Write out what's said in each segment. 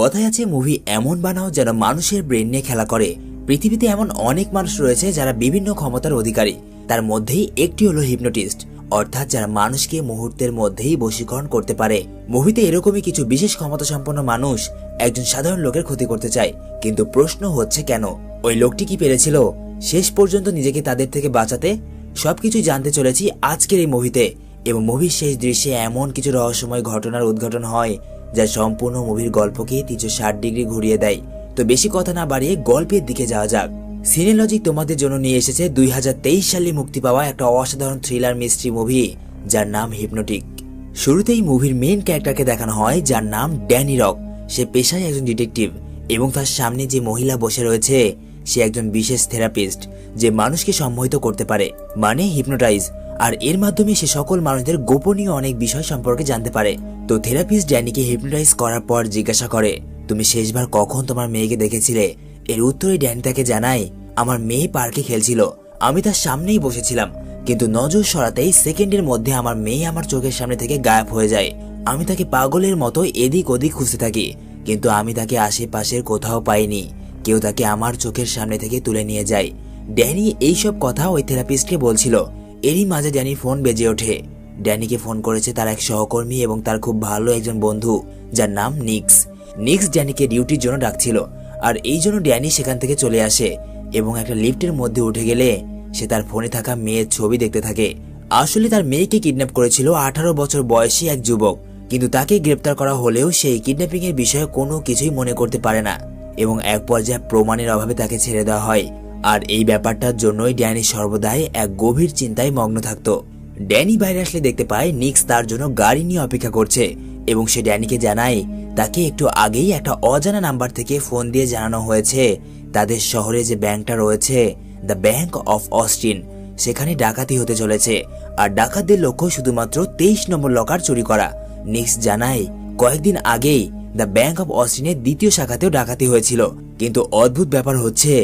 কথায় আছে মুভি এমন বানাও যেন মানুষের ব্রেন নিয়ে খেলা করে। পৃথিবীতে এমন অনেক মানুষ রয়েছে যারা বিভিন্ন ক্ষমতার অধিকারী, তার মধ্যেই একটি হলো হিপনোটিস্ট, অর্থাৎ যারা মানুষকে মুহূর্তের মধ্যেই বশীকরণ করতে পারে। মুভিতে এরকমই কিছু বিশেষ ক্ষমতা সম্পন্ন মানুষ একজন সাধারণ লোকের ক্ষতি করতে চায়, কিন্তু প্রশ্ন হচ্ছে কেন? ওই লোকটি কি পেরেছিল শেষ পর্যন্ত নিজেকে তাদের থেকে বাঁচাতে? সবকিছু জানতে চলেছি আজকের এই মুভিতে, এবং মুভির শেষ দৃশ্যে এমন কিছু রহস্যময় ঘটনার উদ্ঘাটন হয় যা সম্পূর্ণ মুভির গল্পকে 360 ডিগ্রি ঘুরিয়ে দেয়। তো বেশি কথা না বাড়িয়ে গল্পের দিকে যাওয়া যাক। সিনেলজিক তোমাদের জন্য নিয়ে এসেছে 2023 সালে মুক্তি পাওয়া একটা অসাধারণ থ্রিলার মিস্ট্রি মুভি যার নাম হিপনোটিক। শুরুতেই মুভির মেইন ক্যারেক্টারকে দেখানো হয় যার নাম ড্যানি রক। সে পেশায় একজন ডিটেকটিভ এবং তার সামনে যে মহিলা বসে রয়েছে সে একজন বিশেষ থেরাপিস্ট যে মানুষকে সম্মোহিত করতে পারে, মানে হিপনোটাইজ। আর এর মাধ্যমে সে সকল মানুষদের গোপনীয় অনেক বিষয় সম্পর্কে জানতে পারে। তো থেরাপিস্ট ড্যানিকে হিপনোটাইজ করার পর জিজ্ঞাসা করে, তুমি শেষবার কখন তোমার মেয়েকে দেখেছিলে? এর উত্তরে ড্যানি তাকে জানায়, আমার মেয়ে পার্কে খেলছিল, আমি তার সামনেই বসেছিলাম, কিন্তু নজর সরাতেই সেকেন্ডের মধ্যে আমার মেয়ে আমার চোখের সামনে থেকে গায়েব হয়ে যায়। আমি তাকে পাগলের মতো এদিক ওদিক খুঁজতে থাকি, কিন্তু আমি তাকে আশেপাশের কোথাও পাইনি। কেউ তাকে আমার চোখের সামনে থেকে তুলে নিয়ে যায়। ড্যানি এইসব কথা ওই থেরাপিস্টকে বলছিল। এরই মাঝে ড্যানির ফোন বেজে ওঠে। ড্যানিকে ফোন করেছে তার এক সহকর্মী এবং তার খুব ভালো একজন বন্ধু যার নাম নিক্স। নিক্স ড্যানিকে ডিউটির জন্য ডাকছিল, আর এই জন্য ড্যানি সেখান থেকে চলে আসে এবং একটা লিফটের মধ্যে উঠে গেলে সে তার ফোনে থাকা মেয়ের ছবি দেখতে থাকে। আসলে তার মেয়েকে কিডন্যাপ করেছিল 18 বছর বয়সী এক যুবক, কিন্তু তাকে গ্রেপ্তার করা হলেও সেই কিডন্যাপিং এর বিষয়ে কোনো কিছুই মনে করতে পারে না এবং এক পর্যায়ে প্রমাণের অভাবে তাকে ছেড়ে দেওয়া হয়। আর এই ব্যাপারটার জন্যই ড্যানি সর্বদাই এক গভীর চিন্তায় মগ্ন থাকতো। ড্যানি বাইরে আসলে দেখতে পায় নিক্স তার জন্য গাড়ি নিয়ে অপেক্ষা করছে এবং সে ড্যানিকে জানায় তাকে একটু আগেই একটা অজানা নাম্বার থেকে ফোন দিয়ে জানানো হয়েছে তাদের শহরে যে ব্যাংকটা রয়েছে, দ্য ব্যাংক অফ অস্টিন, সেখানে ডাকাতি হতে চলেছে। আর ডাকাতদের লক্ষ্য শুধুমাত্র 23 নম্বর লকার চুরি করা। নিক্স জানায় কয়েকদিন আগেই দ্য ব্যাংক অফ অস্টিনের দ্বিতীয় শাখাতেও ডাকাতি হয়েছিল, কিন্তু অদ্ভুত ব্যাপার হচ্ছে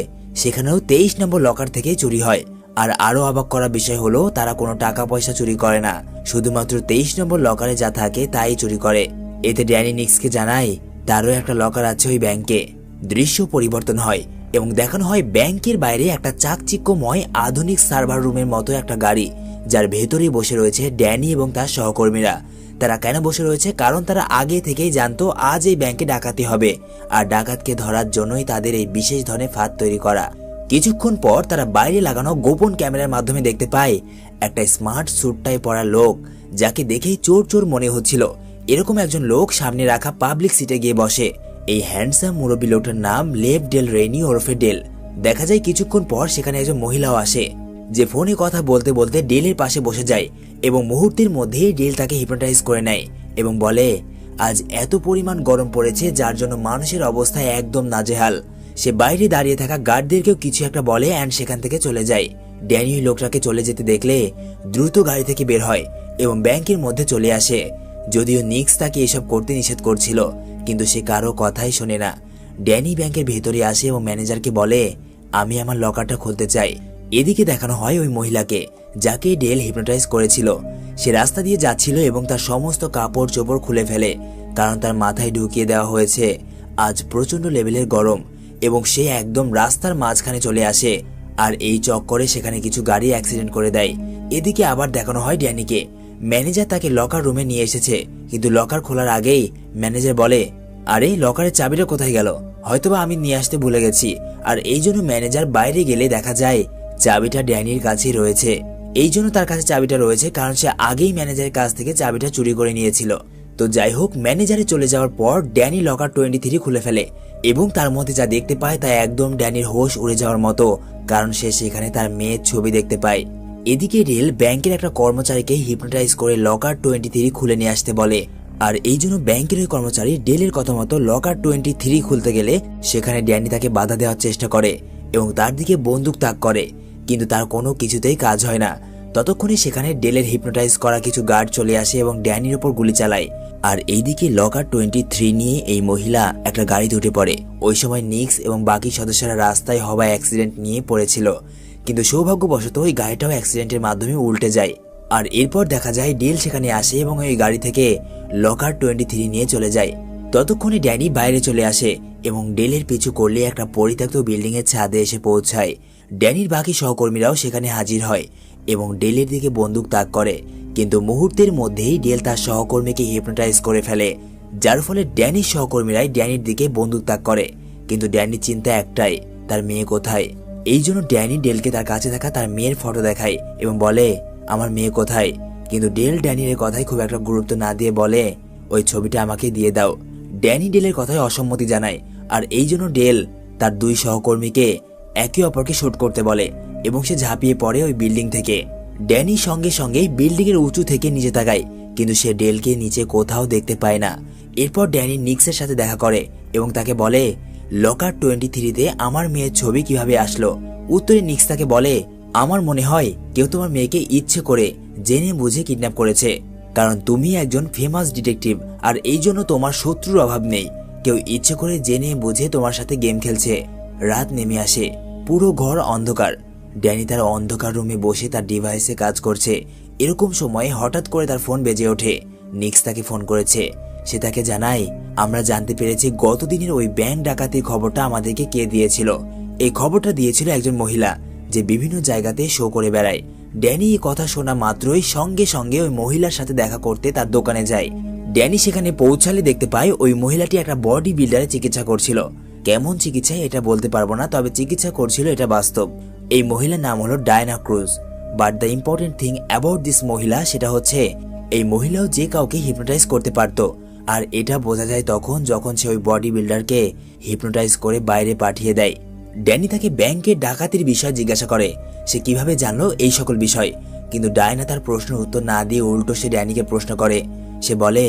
সেখানেও 23 নম্বর লকার থেকে চুরি হয়। আর আরো অবাক করা বিষয় হলো তারা কোনো টাকা পয়সা চুরি করে না, শুধুমাত্র 23 নম্বর লকারে যা থাকে তাই চুরি করে। এতে ড্যানি নিক্সকে জানায় তারও একটা লকার আছে ওই ব্যাংকে। দৃশ্য পরিবর্তন হয় এবং দেখানো হয় ব্যাংকের বাইরে একটা চাকচিক্যময় আধুনিক সার্ভার রুমের মতো একটা গাড়ি, যার ভেতরেই বসে রয়েছে ড্যানি এবং তার সহকর্মীরা। তারা কেন বসে রয়েছে? কারণ তারা আগে থেকেই জানতো আজ এই ব্যাংকে ডাকাতি হবে, আর ডাকাতকে ধরার জন্যই তাদের এই বিশেষ ধরনের ফাঁদ তৈরি করা। কিছুক্ষণ পর তারা বাইরে লাগানো গোপন ক্যামেরার মাধ্যমে দেখতে পায় একটা স্মার্ট স্যুটটাই পরা লোক, যাকে দেখেই চোর চোর মনে হচ্ছিল। এরকম একজন লোক সামনে রাখা পাবলিক সিটে গিয়ে বসে। এই হ্যান্ডসাম মুরব্বী লোকটার নাম লেভ ডেল রেনি ওরফে ডেল। দেখা যায় কিছুক্ষণ পর সেখানে একজন মহিলাও আসে, যে ফোনে কথা বলতে বলতে ডেলের পাশে বসে যায় এবং মুহূর্তের মধ্যেই ডেল তাকে হিপনোটাইজ করে নেয় এবং বলে আজ এত পরিমাণ গরম পড়েছে যার জন্য মানুষের অবস্থা একদম নাজেহাল। সে বাইরে দাঁড়িয়ে থাকা গার্ডদেরকেও কিছু একটা বলে অ্যান্ড সেখান থেকে চলে যায়। ড্যানি লোকটাকে চলে যেতে দেখলে দ্রুত গাড়ি থেকে বের হয় এবং ব্যাংকের মধ্যে চলে আসে। যদিও নিক্স তাকে এসব করতে নিষেধ করছিল, কিন্তু সে কারো কথাই শোনে না। ড্যানি ব্যাংকের ভেতরে আসে এবং ম্যানেজারকে বলে আমি আমার লকারটা খুলতে চাই। এদিকে দেখানো হয় ওই মহিলাকে যাকে ডেল হিপনোটাইজ করেছিল। সে রাস্তা দিয়ে যাচ্ছিল এবং তার সমস্ত কাপড় চোপড় খুলে ফেলে, কারণ তার মাথায় ঢুকিয়ে দেওয়া হয়েছে আজ প্রচন্ড লেভেলের গরম, এবং সে একদম রাস্তার মাঝখানে চলে আসে। আর এই চক্করে সেখানে কিছু গাড়ি অ্যাক্সিডেন্ট করে দেয়। এদিকে আবার দেখানো হয় ড্যানিকে। ম্যানেজার তাকে লকার রুমে নিয়ে এসেছে, কিন্তু লকার খোলার আগেই ম্যানেজার বলে আরে লকারের চাবিটা কোথায় গেল? হয়তোবা আমি নিয়ে আসতে ভুলে গেছি। আর এই জন্য ম্যানেজার বাইরে গেলে দেখা যায় চাবিটা ড্যানির কাছেই রয়েছে। এই জন্য তার কাছে চাবিটা রয়েছে কারণ সে আগেই ম্যানেজারের কাছ থেকে চাবিটা চুরি করে নিয়েছিল। তো যাই হোক, ম্যানেজারে চলে যাওয়ার পর ড্যানি লকার 23 খুলে ফেলে এবং তার মধ্যে যা দেখতে পায় তা একদম ড্যানির হোশ উড়ে যাওয়ার মতো, কারণ সে সেখানে তার মেয়ের ছবি দেখতে পায়। এদিকে ডেল ব্যাংকের একটা কর্মচারীকে হিপনোটাইজ করে লকার 23 খুলে নিয়ে আসতে বলে, আর এই জন্য ব্যাংকের ওই কর্মচারী ডেলের কথা মতো লকার 23 খুলতে গেলে সেখানে ড্যানি তাকে বাধা দেওয়ার চেষ্টা করে এবং তার দিকে বন্দুক তাক করে, কিন্তু তার কোনো কিছুতেই কাজ হয় না। ততক্ষণে সেখানে ডেলের হিপনোটাইজ করা কিছু গার্ড চলে আসে এবং ড্যানির উপর গুলি চালায়। আর এইদিকে লকার 23 নিয়ে এই মহিলা একটা গাড়িতে উঠে পড়ে। ওই সময় নিক্স এবং বাকি সদস্যরা রাস্তায় হওয়া অ্যাক্সিডেন্ট নিয়ে পড়েছিল, কিন্তু সৌভাগ্যবশত ওই গাড়িটাও অ্যাক্সিডেন্টের মাধ্যমে উল্টে যায়। আর এরপর দেখা যায় ডেল সেখানে আসে এবং ওই গাড়ি থেকে লকার 23 নিয়ে চলে যায়। ততক্ষণে ড্যানি বাইরে চলে আসে এবং ডেলের পিছু করলে একটা পরিত্যক্ত বিল্ডিং এর ছাদে এসে পৌঁছায়। ড্যানির বাকি সহকর্মীরাও সেখানে হাজির হয় এবং ডেলের দিকে বন্দুক তাক করে, কিন্তু মুহূর্তের মধ্যেই ডেল তার সহকর্মীকে হিপনোটাইজ করে ফেলে, যার ফলে ড্যানির সহকর্মীরাই ড্যানির দিকে বন্দুক তাক করে। কিন্তু ড্যানির চিন্তা একটাই, তার মেয়ে কোথায়। এই জন্য ড্যানি ডেলকে তার কাছে থাকা তার মেয়ের ফটো দেখায় এবং বলে, আমার মেয়ে কোথায়। কিন্তু ডেল ড্যানির কথায় খুব একটা গুরুত্ব না দিয়ে বলে, ওই ছবিটা আমাকে দিয়ে দাও। ড্যানি ডেলের কথায় অসম্মতি জানায়, আর এই জন্য ডেল তার দুই সহকর্মীকে একে অপরকে শুট করতে বলে এবং সে ঝাঁপিয়ে পড়ে ওই বিল্ডিং থেকে। ড্যানি সঙ্গে সঙ্গে বিল্ডিং এর উঁচু থেকে নিচে তাকায়, কিন্তু সে ডেলকে নিচে কোথাও দেখতে পায় না। এরপর ড্যানি নিক্সের সাথে দেখা করে এবং তাকে বলে, লকার 23-তে আমার মেয়ের ছবি কিভাবে আসলো। উত্তরে নিক্স তাকে বলে, আমার মনে হয় কেউ তোমার মেয়েকে ইচ্ছে করে জেনে বুঝে কিডন্যাপ করেছে, কারণ তুমি একজন ফেমাস ডিটেকটিভ আর এই জন্য তোমার শত্রুর অভাব নেই। কেউ ইচ্ছে করে জেনে বুঝে তোমার সাথে গেম খেলছে। রাত নেমে আসে, পুরো ঘর অন্ধকার। ড্যানি তার অন্ধকার রুমে বসে তার ডিভাইসে কাজ করছে। এরকম সময়ে হঠাৎ করে তার ফোন বেজে ওঠে। নিক্স তাকে ফোন করেছে। সে তাকে জানায়, আমরা জানতে পেরেছি গতদিনের ওই ব্যাংক ডাকাতির খবরটা আমাদেরকে কে দিয়েছিল। এই খবরটা দিয়েছিল একজন মহিলা যে বিভিন্ন জায়গাতে শো করে বেড়ায়। ড্যানি এই কথা শোনা মাত্রই সঙ্গে সঙ্গে ওই মহিলার সাথে দেখা করতে তার দোকানে যায়। ড্যানি সেখানে পৌঁছালে দেখতে পায় ওই মহিলাটি একটা বডি বিল্ডারে চিকিৎসা করছিল। কেমন চিকিৎসা এটা বলতে পারবো না, তবে চিকিৎসা করছিল এটা বাস্তব। এই মহিলার নাম হলো Diana Cruz. But the important thing about this মহিলা সেটা হচ্ছে এই মহিলাও যে কাউকে হিপনোটাইজ করতে পারত। আর এটা বোঝা যায় তখন যখন সে ওই বডি বিল্ডারকে হিপনোটাইজ করে বাইরে পাঠিয়ে দেয়। ড্যানি তাকে ব্যাংকের ডাকাতির বিষয় জিজ্ঞাসা করে, সে কিভাবে জানলো এই সকল বিষয়। কিন্তু ডায়না তার প্রশ্নের উত্তর না দিয়ে উল্টো সে ড্যানিকে প্রশ্ন করে। সে বলে,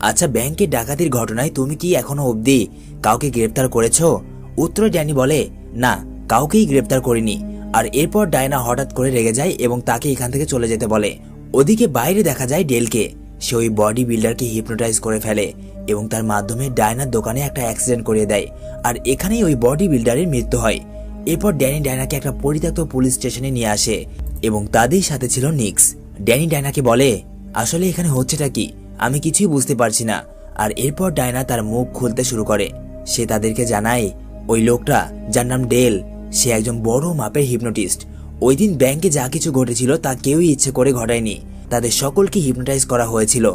আচ্ছা ব্যাংকের ডাকাতির ঘটনায় তুমি কি এখনো অবধি কাউকে গ্রেপ্তার করেছো? উত্তরে ড্যানি বলে, না, কাউকেই গ্রেপ্তার করিনি। আর এরপর ডায়না হঠাৎ করে রেগে যায় এবং তাকে এখান থেকে চলে যেতে বলে। ওদিকে বাইরে দেখা যায় ডেলকে। সে ওই বডি বিল্ডারকে হিপনোটাইজ করে ফেলে এবং তার মাধ্যমে ডায়নার দোকানে একটা অ্যাক্সিডেন্ট করিয়ে দেয়। আর এখানেই ওই বডি বিল্ডারের মৃত্যু হয়। এরপর ড্যানি ডায়নাকে একটা পরিত্যক্ত পুলিশ স্টেশনে নিয়ে আসে এবং তাদের সাথে ছিল নিক্স। ড্যানি ডায়নাকে বলে, আসলে এখানে হচ্ছেটা কি, আমি কিছুই বুঝতে পারছি না। আর এরপর ডায়না তার মুখ খুলতে শুরু করে। সে তাদেরকে জানায়, ওই লোকটা যার নাম ডেল, সে একজন বড় মাপের হিপনোটিস্ট। ওই দিন ব্যাংকে যা কিছু ঘটেছিল তা কেউই ইচ্ছে করে ঘটায়নি। তাদের সকলকে হিপনোটাইজ করা হয়েছিল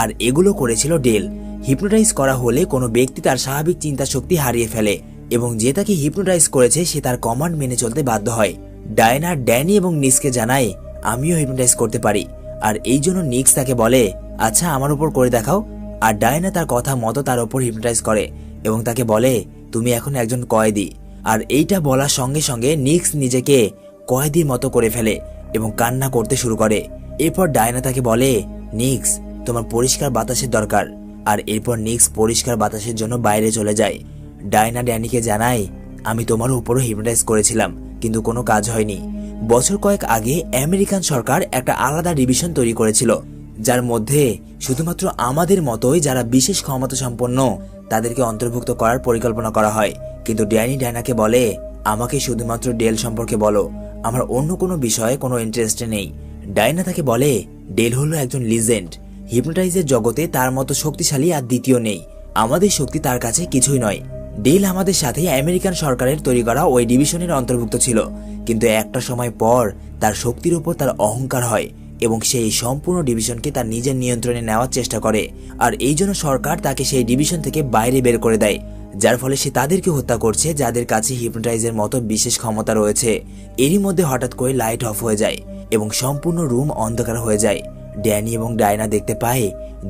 আর এগুলো করেছিল ডেল। হিপনোটাইজ করা হলে কোনো ব্যক্তি তার স্বাভাবিক চিন্তা শক্তি হারিয়ে ফেলে এবং যে তাকে হিপনোটাইজ করেছে সে তার কমান্ড মেনে চলতে বাধ্য হয়। ডায়না ড্যানি এবং নিক্সকে জানায়, আমিও হিপনোটাইজ করতে পারি। আর এই জন্য নিক্স তাকে বলে, আচ্ছা আমার উপর করে দেখাও। আর ডায়না তার কথা মতো তার উপর হিপনোটাইজ করে এবং তাকে বলে, তুমি এখন একজন কয়েদি। আর এইটা বলার সঙ্গে সঙ্গে নিক্স নিজেকে কয়েদির মতো করে ফেলে এবং কান্না করতে শুরু করে। এরপর ডায়না তাকে বলে, নিক্স তোমার পরিষ্কার বাতাসের দরকার। আর এরপর নিক্স পরিষ্কার বাতাসের জন্য বাইরে চলে যায়। ডায়না ড্যানিকে জানায়, আমি তোমার উপরও হিপনোটাইজ করেছিলাম কিন্তু কোনো কাজ হয়নি। বছর কয়েক আগে আমেরিকান সরকার একটা আলাদা ডিভিশন তৈরি করেছিল যার মধ্যে শুধুমাত্র আমাদের মতোই যারা বিশেষ ক্ষমতা সম্পন্ন তাদেরকে অন্তর্ভুক্ত করার পরিকল্পনা করা হয়। কিন্তু ড্যানি ডায়নাকে বলে, আমাকে শুধুমাত্র ডেল সম্পর্কে বলো, আমার অন্য কোনো বিষয়ে কোনো ইন্টারেস্ট নেই। ডায়না তাকে বলে, ডেল হলো একজন লিজেন্ড। হিপনোটাইজের জগতে তার মতো শক্তিশালী আর দ্বিতীয় নেই। আমাদের শক্তি তার কাছে কিছুই নয়। ডেল আমাদের সাথে আমেরিকান সরকারের তৈরি করা ওই ডিভিশনের অন্তর্ভুক্ত ছিল, কিন্তু একটা সময় পর তার শক্তির উপর তার অহংকার হয় এবং সেই সম্পূর্ণ ডিভিশনকে তার নিজের নিয়ন্ত্রণে নেওয়ার চেষ্টা করে। আর এই জন্য সরকার তাকে সেই ডিভিশন থেকে বাইরে বের করে দেয়, যার ফলে সে তাদেরকে হত্যা করছে যাদের কাছে হিপনোটাইজের মতো বিশেষ ক্ষমতা রয়েছে। এরই মধ্যে হঠাৎ করে লাইট অফ হয়ে যায় এবং সম্পূর্ণ রুম অন্ধকার হয়ে যায়। ড্যানি এবং ডায়না দেখতে পায়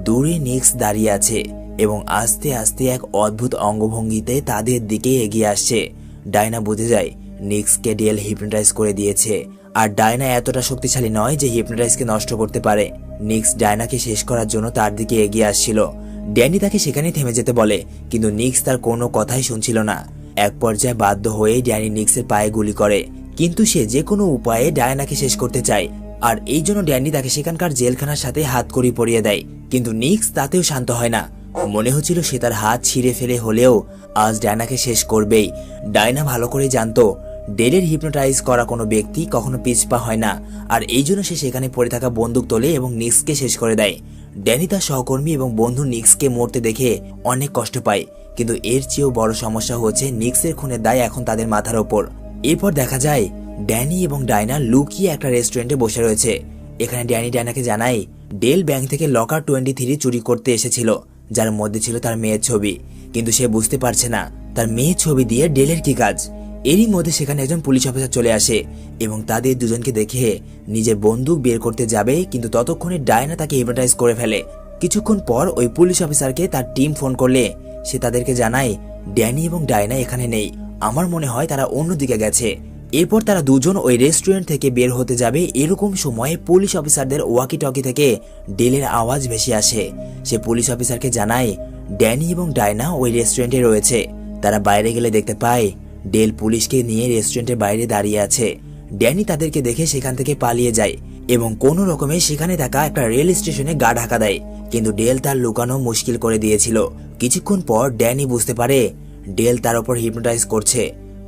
দূরে নিক্স দাঁড়িয়ে আছে এবং আস্তে আস্তে এক অদ্ভুত অঙ্গভঙ্গিতে তাদের দিকে এগিয়ে আসছে। ডায়না বুঝে যায় নিক্সকে ডেল হিপনোটাইজ করে দিয়েছে, আর ডায়না এতটা শক্তিশালী নয় যে হিপনোটাইজকে নষ্ট করতে পারে। নিক্স ডায়নাকে শেষ করার জন্য তার দিকে এগিয়ে আসছিল। ড্যানি তাকে সেখানে থেমে যেতে বলে, কিন্তু নিক্স তার কোনো কথাই শুনছিল না। এক পর্যায়ে বাধ্য হয়ে ড্যানি নিক্সের পায়ে গুলি করে, কিন্তু সে যে কোনো উপায়ে ডায়নাকে শেষ করতে চায়। আর এই জন্য ড্যানি তাকে সেখানকার জেলখানার সাথে হাতকড়ি পরিয়ে দেয়। কিন্তু নিক্স তাতেও শান্ত হয় না। মনে হচ্ছিল সে তার হাত ছিঁড়ে ফেলে হলেও আজ ডায়নাকে শেষ করবেই। ডায়না ভালো করে জানতো ডেলের হিপনোটাইজ করা কোনো ব্যক্তি কখনো পিছপা হয় না, আর এই জন্য সে সেখানে পড়ে থাকা বন্দুক তোলে এবং নিক্সকে শেষ করে দেয়। ড্যানি তার সহকর্মী এবং বন্ধু নিক্সকে মরতে দেখে অনেক কষ্ট পায়, কিন্তু এর চেয়েও বড় সমস্যা হচ্ছে নিক্সের খুনের দায় এখন তাদের মাথার ওপর। এরপর দেখা যায় ড্যানি এবং ডায়না লুকিয়ে একটা রেস্টুরেন্টে বসে রয়েছে। এখানে ড্যানি ডায়নাকে জানায় ডেল ব্যাংক থেকে লকার 23 চুরি করতে এসেছিল, যার মধ্যে ছিল তার মেয়ের ছবি, কিন্তু সে বুঝতে পারছে না তার মেয়ের ছবি দিয়ে ডেলের কি কাজ। এরই মধ্যে সেখানে একজন পুলিশ অফিসার চলে আসে এবং তাদের দুজনকে দেখে নিজের বন্দুক বের করতে যাবে, কিন্তু ততক্ষণে ডায়না তাকে হিপনোটাইজ করে ফেলে। কিছুক্ষণ পর ওই পুলিশ অফিসারকে তার টিম ফোন করলে সে তাদেরকে জানায় ড্যানি এবং ডায়না এখানে নেই, আমার মনে হয় তারা অন্যদিকে গেছে। এরপর তারা দুজন ওই রেস্টুরেন্ট থেকে বের হতে যাবে, এরকম সময়ে পুলিশ অফিসারদের ওয়াকি টকি থেকে ডেলের আওয়াজ ভেসে আসে। সে পুলিশ অফিসারকে জানায় ড্যানি এবং ডায়না ওই রেস্টুরেন্টে রয়েছে। তারা বাইরে গেলে দেখতে পায় ডেল পুলিশকে নিয়ে রেস্টুরেন্টের বাইরে দাঁড়িয়ে আছে। ড্যানি তাদেরকে দেখে সেখান থেকে পালিয়ে যায় এবং কোনো রকমে সেখানে থাকা একটা রেল স্টেশনে গা ঢাকা দেয়, কিন্তু ডেল তার লুকানো মুশকিল করে দিয়েছিল। কিছুক্ষণ পর ড্যানি বুঝতে পারে ডেল তার উপর হিপনোটাইজ করছে,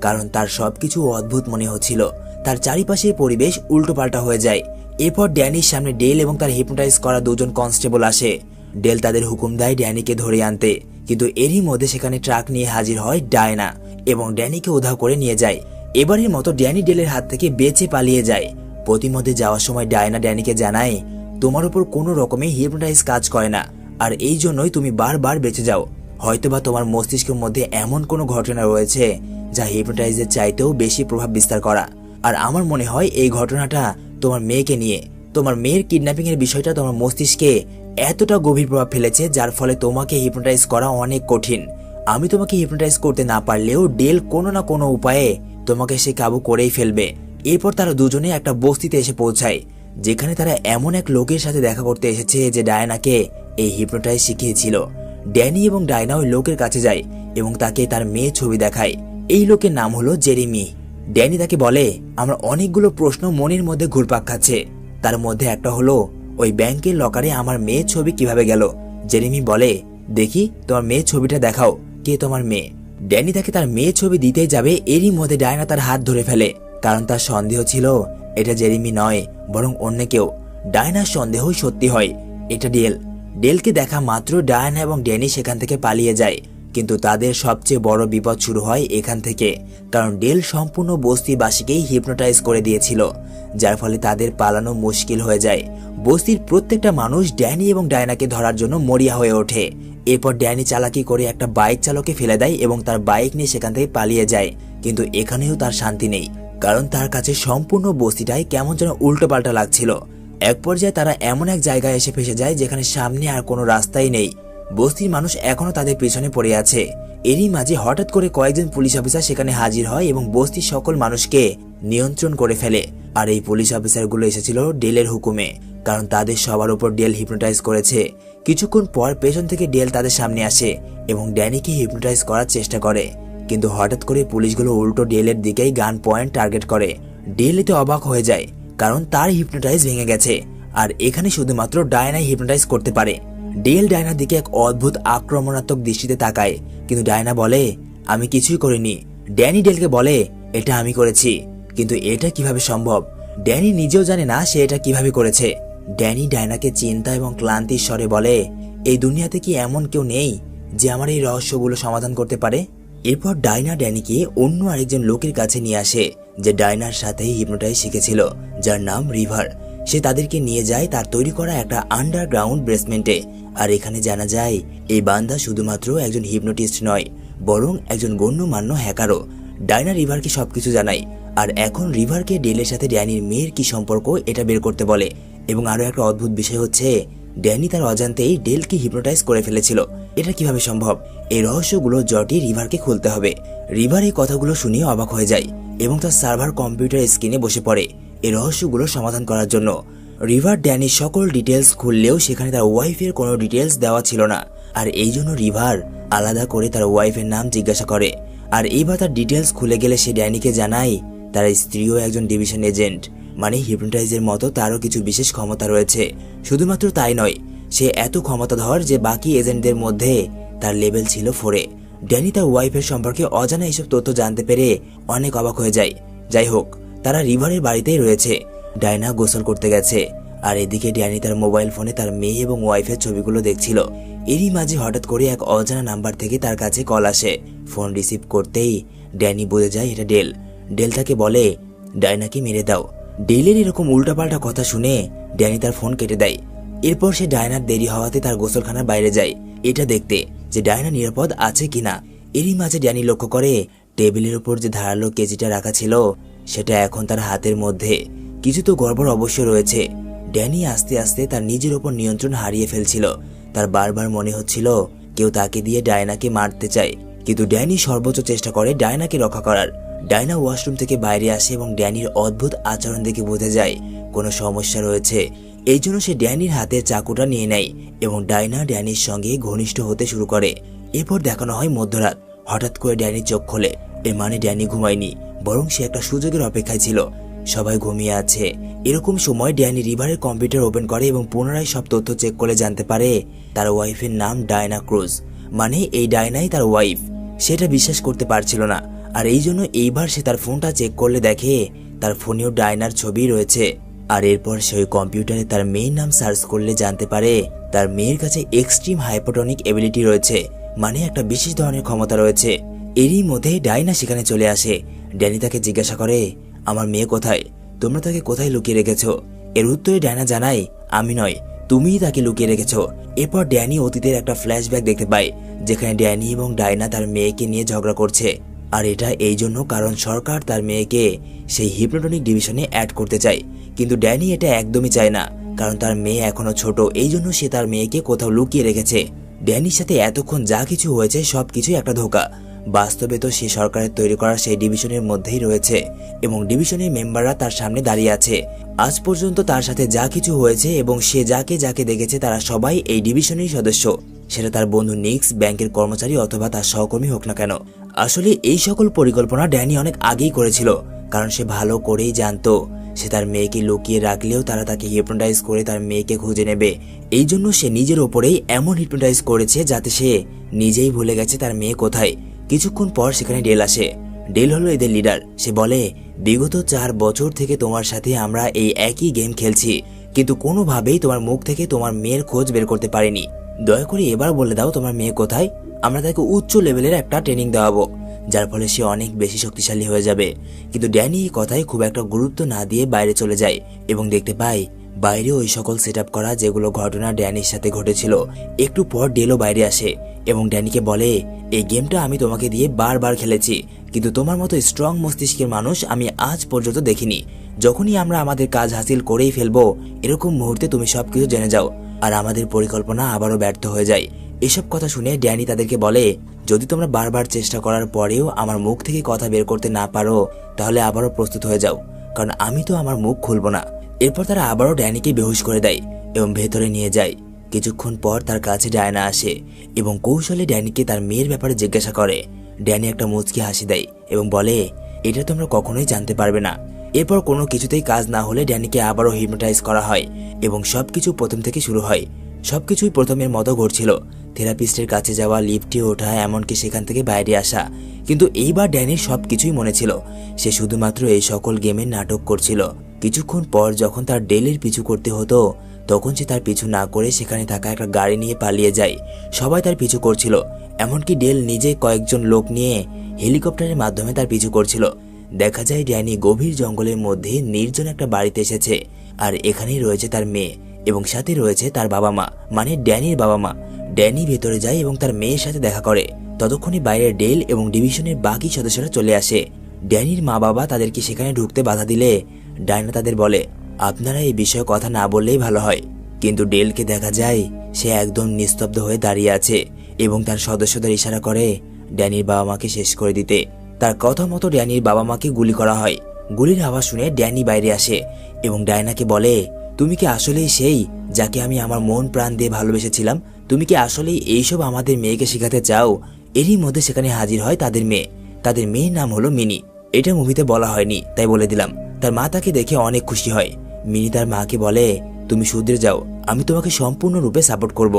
কারণ তার সবকিছু অদ্ভুত মনে হচ্ছিল। তার চারিপাশের পরিবেশ উল্টোপাল্টা হয়ে যায়। এরপর ড্যানির সামনে ডেল এবং তার হিপনোটাইজ করা দুজন কনস্টেবল আসে। ডেল তাদের হুকুম দেয় ড্যানিকে ধরে আনতে, কিন্তু এরই মধ্যে সেখানে ট্রাক নিয়ে হাজির হয় ডায়না এবং ড্যানিকে উধাও করে নিয়ে যায়। এবারের মতো ড্যানি ডেলের হাত থেকে বেঁচে পালিয়ে যায়। প্রতিমধ্যে যাওয়ার সময় ডায়না ড্যানিকে জানায় তোমার উপর কোনো রকমে হিপনোটাইজ কাজ করে না, আর এই জন্যই তুমি বারবার বেঁচে যাও। হয়তোবা তোমার মস্তিষ্কের মধ্যে এমন কোনো ঘটনা রয়েছে যা হিপনোটাইজের চাইতেও বেশি প্রভাব বিস্তার করা, আর আমার মনে হয় এই ঘটনাটা তোমার মেয়েকে নিয়ে। তোমার মেয়ের কিডন্যাপিং এর বিষয়টা তোমার মস্তিষ্কে এতটা গভীর প্রভাব ফেলেছে যার ফলে তোমাকে হিপনোটাইজ করা অনেক কঠিন। আমি তোমাকে হিপনোটাইজ করতে না পারলেও ডেল কোনো না কোনো উপায়ে তোমাকে সে কাবু করেই ফেলবে। এরপর তারা দুজনে একটা বস্তিতে এসে পৌঁছায়, যেখানে তারা এমন এক লোকের সাথে দেখা করতে এসেছে যে ডায়নাকে এই হিপনোটাইজ শিখিয়েছিল। ড্যানি এবং ডায়না ওই লোকের কাছে যায় এবং তাকে তার মেয়ের ছবি দেখায়। এই লোকের নাম হলো জেরেমি। ড্যানি তাকে বলে আমার অনেকগুলো প্রশ্ন মনের মধ্যে ঘুরপাক খাচ্ছে, তার মধ্যে একটা হলো ওই ব্যাংকের লকারে আমার মেয়ের ছবি কিভাবে গেল। জেরেমি বলে দেখি তোমার মেয়ের ছবিটা দেখাও, কে তোমার মেয়ে। ড্যানি তাকে তার মেয়ের ছবি দিতেই যাবে, এরই মধ্যে ডায়না তার হাত ধরে ফেলে, কারণ তার সন্দেহ ছিল এটা জেরেমি নয় বরং অন্য কেউ। ডায়নার সন্দেহ সত্যি হয়, এটা ডেল। ডেলকে দেখা মাত্র ডায়না এবং ড্যানি সেখান থেকে পালিয়ে যায়, কিন্তু তাদের সবচেয়ে বড় বিপদ শুরু হয় এখান থেকে, কারণ ডেল সম্পূর্ণ বস্তিবাসীকেই হিপনোটাইজ করে দিয়েছিল, যার ফলে তাদের পালানো মুশকিল হয়ে যায়। বস্তির প্রত্যেকটা মানুষ ড্যানি এবং ডায়নাকে ধরার জন্য মরিয়া হয়ে ওঠে। এরপর ড্যানি চালাকি করে একটা বাইক চালককে ফেলে দেয় এবং তার বাইক নিয়ে সেখান থেকে পালিয়ে যায়, কিন্তু এখানেও তার শান্তি নেই, কারণ তার কাছে সম্পূর্ণ বস্তিটাই কেমন যেন উল্টোপাল্টা লাগছিল। এক পর্যায়ে তারা এমন এক জায়গায় এসে ফেসে যায় যেখানে সামনে আর কোনো রাস্তাই নেই। বস্তির মানুষ এখনো তাদের পেছনে পড়ে আছে। এরই মাঝে হঠাৎ করে কয়েকজন পুলিশ অফিসার সেখানে হাজির হয় এবং বস্তির সকল মানুষকে নিয়ন্ত্রণ করে ফেলে। আর এই পুলিশ অফিসারগুলো এসেছিল ডেলের হুকুমে, কারণ তাদের সবার উপর ডেল হিপনোটাইজ করেছে। কিছুক্ষণ পর পেছন থেকে ডেল তাদের সামনে আসে এবং ড্যানিকে হিপনোটাইজ করার চেষ্টা করে, কিন্তু হঠাৎ করে পুলিশগুলো উল্টো ডেলের দিকেই গান পয়েন্ট টার্গেট করে। ডেল এতে অবাক হয়ে যায়, কারণ তার হিপনোটাইজ ভেঙে গেছে আর এখানে শুধুমাত্র ডায়নাই হিপনোটাইজ করতে পারে। ডেল ডায়নার দিকে এক অদ্ভুত আক্রমণাত্মক দৃষ্টিতে তাকায়, কিন্তু ডায়না বলে আমি কিছুই করিনি। ড্যানি ডেলকে বলে এটা আমি করেছি, কিন্তু এটা কিভাবে সম্ভব। ড্যানি নিজেও জানে না সে এটা কিভাবে করেছে। ড্যানি ডায়নাকে চিন্তা এবং ক্লান্তির স্বরে বলে এই দুনিয়াতে কি এমন কেউ নেই যে আমার এই রহস্যগুলো সমাধান করতে পারে। এরপর ডায়না ড্যানিকে অন্য আরেকজন লোকের কাছে নিয়ে আসে যে ডায়নার সাথেই হিপনোটাইজ শিখেছিল, যার নাম রিভার। সে তাদেরকে নিয়ে যায় তার তৈরি করা একটা আন্ডারগ্রাউন্ড বেসমেন্টে। আর এখানে জানা যায় এই বান্দা শুধুমাত্র একজন হিপনোটিস্ট নয়, বরং একজন গণ্যমান্য হ্যাকারও। ডায়না রিভারকে সবকিছু জানায়, আর এখন রিভারকে ডেলের সাথে ড্যানির মেয়ের কি সম্পর্ক এটা বের করতে বলে। এবং আরো একটা অদ্ভুত বিষয় হচ্ছে ড্যানি তার অজান্তেই ডেলকে হিপনোটাইজ করে ফেলেছিল। এটা কিভাবে সম্ভব? এই রহস্যগুলো জটি রিভারকে খুলতে হবে। রিভার এই কথাগুলো শুনে অবাক হয়ে যায় এবং তার সার্ভার কম্পিউটার স্ক্রিনে বসে পড়ে এই রহস্যগুলো সমাধান করার জন্য। রিভার ড্যানির সকল ডিটেলস খুললেও সেখানে তার ওয়াইফের কোনো ডিটেলস দেওয়া ছিল না, আর এই জন্য রিভার আলাদা করে তার ওয়াইফের নাম জিজ্ঞাসা করে। আর এইবার তার ডিটেলস খুলে গেলে সে ড্যানিকে জানায় তার স্ত্রীও একজন ডিভিশন এজেন্ট, মানে হিপনোটাইজের মতো তারও কিছু বিশেষ ক্ষমতা রয়েছে। শুধুমাত্র তাই নয়, সে এত ক্ষমতাধর যে বাকি এজেন্টদের মধ্যে তার লেভেল ছিল 4-এ। ড্যানি তার ওয়াইফের সম্পর্কে অজানা এইসব তথ্য জানতে পেরে অনেক অবাক হয়ে যায়। যাই হোক, তারা রিভারের বাড়িতেই রয়েছে। ডায়না গোসল করতে গেছে আর এদিকে ড্যানি তার মোবাইল ফোনে তার মেয়ে এবং ওয়াইফের ছবিগুলো দেখছিল। এরই মাঝে হঠাৎ করে এক অজানা নাম্বার থেকে তার কাছে কল আসে। ফোন রিসিভ করতেই ড্যানি বুঝে যায় এটা ডেল। ডেল তাকে বলে ডায়নাকে মেরে দাও। ডেলের এরকম উল্টাপাল্টা কথা শুনে ড্যানি তার ফোন কেটে দেয়। এরপর সে ডায়নার দেরি হওয়াতে তার গোসলখানার বাইরে যায় এটা দেখতে যে ডায়না নিরাপদ আছে কিনা। এরই মাঝে ড্যানি লক্ষ্য করে টেবিলের উপর যে ধারালো কেজিটা রাখা ছিল সেটা এখন তার হাতের মধ্যে। কিছু তো গড়বড় অবশ্য রয়েছে। ড্যানি আস্তে আস্তে তার নিজের ওপর নিয়ন্ত্রণ হারিয়ে ফেলছিল। তার বারবার মনে হচ্ছিল কেউ তাকে দিয়ে ডায়নাকে মারতে চায়, কিন্তু ড্যানি সর্বোচ্চ চেষ্টা করে ডায়নাকে রক্ষা করার। ডায়না ওয়াশরুম থেকে বাইরে আসে এবং ড্যানির অদ্ভুত আচরণ দেখে বোঝা যায় কোনো সমস্যা রয়েছে। এই জন্য সে ড্যানির হাতের চাকুটা নিয়ে নেয় এবং ডায়না ড্যানির সঙ্গে ঘনিষ্ঠ হতে শুরু করে। এরপর দেখানো হয় মধ্যরাত। হঠাৎ করে ড্যানি চোখ খোলে। এর মানে ড্যানি ঘুমায়নি, বরং সে একটা সুযোগের অপেক্ষায় ছিল। সবাই ঘুমিয়ে আছে। এরকম সময় ড্যানি রিভারের কম্পিউটার ওপেন করে এবং পুনরায় সব তথ্য চেক করে জানতে পারে তার ওয়াইফের নাম ডায়না ক্রুজ, মানে এই ডায়নাই তার ওয়াইফ। সেটা বিশ্বাস করতে পারছিল না, আর এই জন্য এইবার সে তার ফোনটা চেক করলে দেখে তার ফোনেও ডায়নার ছবি রয়েছে। আর এরপর সে ওই কম্পিউটারে তার মেয়ের নাম সার্চ করলে জানতে পারে তার মেয়ের কাছে এক্সট্রিম হাইপোটনিক এবিলিটি রয়েছে, মানে একটা বিশেষ ধরনের ক্ষমতা রয়েছে। এরই মধ্যে ডায়না সেখানে চলে আসে। ড্যানি তাকে জিজ্ঞাসা করে আমার মেয়ে কোথায়, তোমরা তাকে কোথায় লুকিয়ে রেখেছ? এর উত্তরে ডায়না জানায় আমি নয়, তুমিই তাকে লুকিয়ে রেখেছ। এরপর ড্যানি অতীতের একটা ফ্ল্যাশব্যাক দেখতে পায় যেখানে ড্যানি এবং ডায়না তার মেয়েকে নিয়ে ঝগড়া করছে। আর এটা এই জন্য কারণ সরকার তার মেয়েকে সেই হিপনোটনিক ডিভিশনে অ্যাড করতে চায়, কিন্তু ড্যানি এটা একদমই চায় না, কারণ তার মেয়ে এখনো ছোট। এই জন্য সে তার মেয়েকে কোথাও লুকিয়ে রেখেছে। ড্যানির সাথে এতক্ষণ যা কিছু হয়েছে সবকিছুই একটা ধোঁকা। বাস্তবে তো সে সরকারের তৈরি করা সেই ডিভিশনের মধ্যেই রয়েছে এবং ডিভিশনের মেম্বাররা তার সামনে দাঁড়িয়ে আছে। আজ পর্যন্ত তার সাথে যা কিছু হয়েছে এবং সে যাকে যাকে দেখেছে তারা সবাই এই ডিভিশনের সদস্য, সেটা তার বন্ধু নিক্স, ব্যাংকের কর্মচারী অথবা তার সহকর্মী হোক না কেন। আসলে এই সকল পরিকল্পনা ড্যানি অনেক আগেই করেছিল, কারণ সে ভালো করেই জানতো সে তার মেয়েকে লুকিয়ে রাখলেও তারা তাকে হিপনোটাইজ করে তার মেয়েকে খুঁজে নেবে। এই জন্য সে নিজের ওপরেই এমন হিপনোটাইজ করেছে যাতে সে নিজেই ভুলে গেছে তার মেয়ে কোথায়। কিছুক্ষণ পর সেখানে ডেল আসে। ডেল হলো এদের লিডার। সে বলে বিগত 4 বছর থেকে তোমার সাথে আমরা এই একই গেম খেলছি, কিন্তু কোনোভাবেই তোমার মুখ থেকে তোমার মেয়ের খোঁজ বের করতে পারিনি। দয়া করে এবার বলে দাও তোমার মেয়ে কোথায়। আমরা তাকে উচ্চ লেভেলের একটা ট্রেনিং দেওয়াবো, যার ফলে সে অনেক বেশি শক্তিশালী হয়ে যাবে। কিন্তু ড্যানি এই কথায় খুব একটা গুরুত্ব না দিয়ে বাইরে চলে যায় এবং দেখতে পায় বাইরে ওই সকল সেট করা যেগুলো ঘটনা ড্যানির সাথে ঘটেছিল। একটু পর ডেলও বাইরে আসে এবং ড্যানিকে বলে এই গেমটা আমি তোমাকে দিয়ে বারবার খেলেছি, কিন্তু তোমার মতো স্ট্রং মস্তিষ্কের মানুষ আমি আজ পর্যন্ত দেখিনি। যখনই আমরা আমাদের কাজ হাসিল করেই ফেলবো এরকম মুহূর্তে তুমি সবকিছু জেনে যাও আর আমাদের পরিকল্পনা আবারও ব্যর্থ হয়ে যায়। এসব কথা শুনে ড্যানি তাদেরকে বলে যদি তোমরা বারবার চেষ্টা করার পরেও আমার মুখ থেকে কথা বের করতে না পারো তাহলে আবারও প্রস্তুত হয়ে যাও, কারণ আমি তো আমার মুখ খুলবো না। এরপর তারা আবারও ড্যানিকে বেহুশ করে দেয় এবং ভেতরে নিয়ে যায়। কিছুক্ষণ পর তার কাছে ডায়না আসে এবং কৌশলে ড্যানিকে তার মেয়ের ব্যাপারে জিজ্ঞাসা করে। ড্যানি একটা মুচকি হাসি দেয় এবং বলে এটা তোমরা কখনোই জানতে পারবে না। এরপর কোনো কিছুতেই কাজ না হলে ড্যানিকে আবারও হিপনোটাইজ করা হয় এবং সবকিছু প্রথম থেকে শুরু হয়। সবকিছুই প্রথমের মতো ঘটছিল, থেরাপিস্টের কাছে যাওয়া, লিফটে ওঠা, এমনকি সেখান থেকে বাইরে আসা। কিন্তু এইবার ড্যানির সবকিছুই মনে ছিল। সে শুধুমাত্র এই সকল গেমের নাটক করছিল। কিছুক্ষণ পর যখন তার ডেলের পিছু করতে হতো তখন সে তার পিছু না করে সেখানে থাকা একটা গাড়ি নিয়ে পালিয়ে যায়। সবাই তার পিছু করছিল, এমনকি ডেল নিজে কয়েকজন লোক নিয়ে হেলিকপ্টারের মাধ্যমে তার পিছু করছিল। দেখা যায় ড্যানি গভীর জঙ্গলের মধ্যে নির্জন একটা বাড়িতে এসেছে, আর এখানেই রয়েছে তার মেয়ে এবং সাথে রয়েছে তার বাবা মা, মানে ড্যানির বাবা মা। ড্যানি ভেতরে যায় এবং তার মেয়ের সাথে দেখা করে। ততক্ষণে বাইরে ডেল এবং ডিভিশনের বাকি সদস্যরা চলে আসে। ড্যানির মা বাবা তাদেরকে সেখানে ঢুকতে বাধা দিলে ডায়না তাদের বলে আপনারা এই বিষয়ে কথা না বললেই ভালো হয়। কিন্তু ডেলকে দেখা যায় সে একদম নিস্তব্ধ হয়ে দাঁড়িয়ে আছে এবং তার সদস্যদের ইশারা করে ড্যানির বাবা মাকে শেষ করে দিতে। তার কথা মতো ড্যানির বাবা মাকে গুলি করা হয়। গুলির আওয়াজ শুনে ড্যানি বাইরে আসে এবং ডায়নাকে বলে তুমি কি আসলেই সেই যাকে আমি আমার মন প্রাণ দিয়ে ভালোবেসেছিলাম? তুমি কি আসলেই এইসব আমাদের মেয়েকে শেখাতে চাও? এরই মধ্যে সেখানে হাজির হয় তাদের মেয়ে। তাদের মেয়ের নাম হলো মিনি। এটা মুভিতে বলা হয়নি তাই বলে দিলাম। তার মা তাকে দেখে অনেক খুশি হয়। মিনি তার মাকে বলে তুমি শুধরে যাও, আমি তোমাকে সম্পূর্ণরূপে সাপোর্ট করব।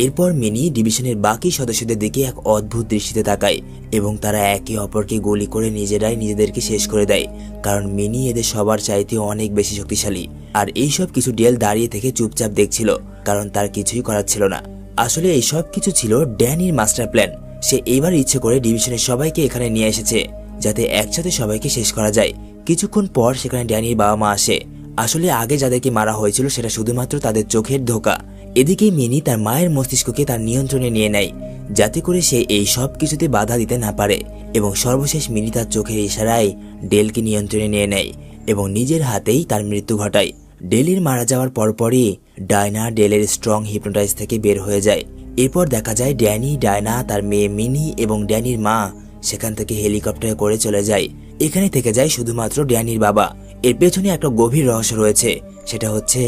এরপর মিনি ডিভিশনের বাকি সদস্যদের দিকে এক অদ্ভুত দৃষ্টিতে তাকায় এবং তারা একে অপরকে গুলি করে নিজেরাই নিজেদেরকে শেষ করে দেয়, কারণ মিনি এদের সবার চাইতে অনেক বেশি শক্তিশালী। আর এইসব কিছু ডেল দাঁড়িয়ে থেকে চুপচাপ দেখছিল, কারণ তার কিছুই করার ছিল না। আসলে এইসব কিছু ছিল ড্যানির মাস্টার প্ল্যান। সে এইবার ইচ্ছে করে ডিভিশনের সবাইকে এখানে নিয়ে এসেছে যাতে একসাথে সবাইকে শেষ করা যায়। কিছুক্ষণ পর সেখানে ড্যানির বাবা মা আসে। আসলে আগে যাদেরকে মারা হয়েছিল সেটা শুধুমাত্র তাদের চোখের ধোঁকা। এদিকে মিনি তার মায়ের মস্তিষ্ককে তার নিয়ন্ত্রণে নিয়ে নেয় যাতে করে সে এই সব কিছুতে বাধা দিতে না পারে, এবং সর্বশেষ মিনি তার চোখের ইশারায় ডেলকে নিয়ন্ত্রণে নিয়ে নেয় এবং নিজের হাতেই তার মৃত্যু ঘটায়। ডেলের মারা যাওয়ার পরপরই ডায়না ডেলের স্ট্রং হিপনোটাইজ থেকে বের হয়ে যায়। এরপর দেখা যায় ড্যানি, ডায়না, তার মেয়ে মিনি এবং ড্যানির মা সেখান থেকে হেলিকপ্টারে করে চলে যায়। এখানে থেকে যায় শুধুমাত্র ড্যানির বাবা। এর পেছনে একটা গভীর রহস্য রয়েছে, সেটা হচ্ছে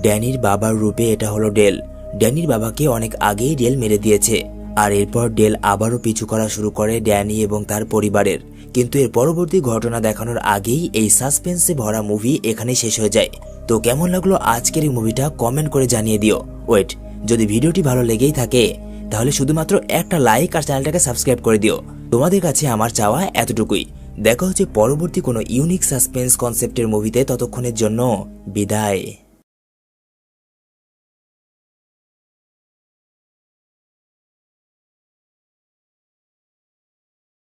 ড্যানির বাবার রূপে এটা হলো ডেল। ড্যানির বাবাকে অনেক আগেই ডেল মেরে দিয়েছে। আর এরপর ডেল আবারও পিছু করা শুরু করে ড্যানি এবং তার পরিবারের। কিন্তু এর পরবর্তী ঘটনা দেখানোর আগেই এই সাসপেন্সে ভরা মুভি এখানেই শেষ হয়ে যায়। তো কেমন লাগলো আজকের এই মুভিটা কমেন্ট করে জানিয়ে দিও। ওয়েট, যদি ভিডিওটি ভালো লেগেই থাকে তাহলে শুধুমাত্র একটা লাইক আর চ্যানেলটাকে সাবস্ক্রাইব করে দিও। তোমাদের কাছে আমার চাওয়া এতটুকুই। দেখা হচ্ছে পরবর্তী কোনো ইউনিক সাসপেন্স কনসেপ্টের মুভিতে। ততক্ষণের জন্য বিদায়।